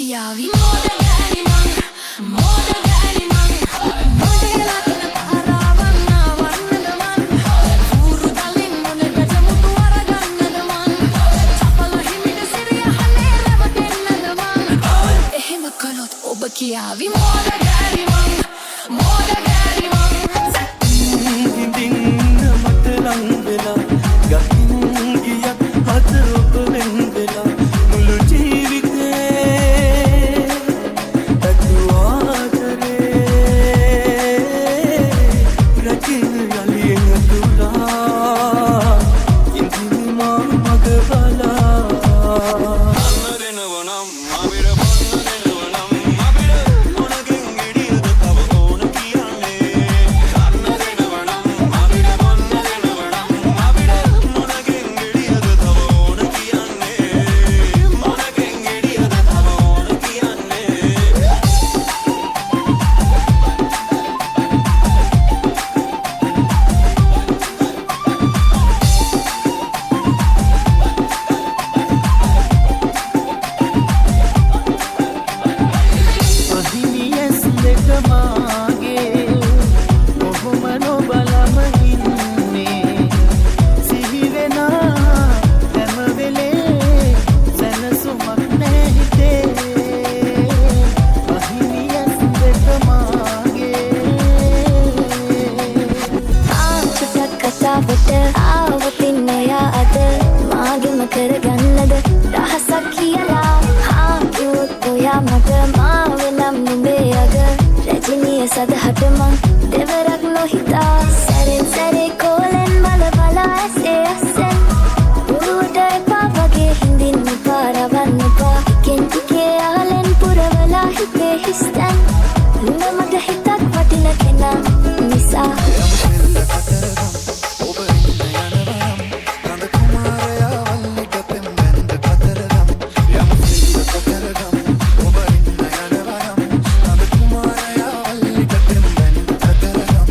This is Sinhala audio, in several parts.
කියාවි මොද ගෑනි මං මොද ගෑනි මං මොදේලා කෙන පාරවන්න වන්නද මං ඌරු දලින් මොනේ ගජමුතු අරගන්නද මං චපල හිමිට සිරිය හනේ රැවටෙන්නද මං එහෙම කළොත් ඔබ කියාවි මොද ගෑනි මං මොද ගෑනි මං හිඳින්න මට ලං වෙලා ගතින් ගියත් හද ඔබ වෙන් වෙලා මුළු ජීවිතේ ඇතුආදරේ රකින්න යලියෙන් තුලා ඉඳින්න මා මග බලා අන්නදෙනවනම් අපිට බොන්න දෙනවනම් අපිට මොනකින් ගෙඩියද තව ඕන කියන්නේ අන්නදෙනවනම් අපිට බොන්න දෙනවනම් අපිට මොනකින් ගෙඩියද තව ඕන කියන්නේ මොනකින් ගෙඩියද තව ඕන කියන්නේ අහිමියස් දෙක මාගේ කොහොම නොබලම ඉන්නේ සිහිවෙන හැම වෙලේ සැනසුමක් නැහැ හිතේ අහිමියස් දෙක මාගේ ආචුටක් කතාවට ආවතින් ඔයා අද මාගෙම කරගන්නද රහසක් කියලා කිව්වොත් ඔයා මට මාවෙනම් නුඹේ අග රැජිනිය සදහට මං දෙවරක් නොහිතා සැරෙන් සැරේ කෝලෙන් බල බලා ඇසේ අස්සෙන් උරුවට එපා වගේ හිඳින්න පාරවන්න එපා ටිකෙන් ටිකේ ආලෙන් පුරවලා හිතේ හිස්තැන් නුඹ මගේ හිතක් වටින කෙනා නිසා ඔබ ඉන්න යනවනම් කඳ කුමාරයා වල්ලි ගතෙන් බැඳ කතරගම් යම් සිල්ලක කරගම් ඔබ ඉන්න යනවනම් කඳ කුමාරයා වල්ලි ගතෙන් බැඳ කතරගම්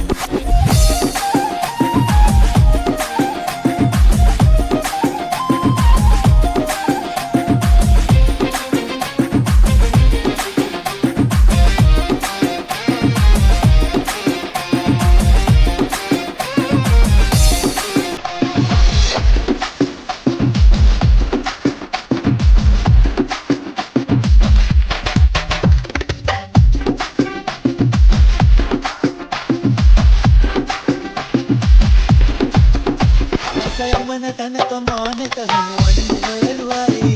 Sayang mana tanah tomanet ang huwan mo eluari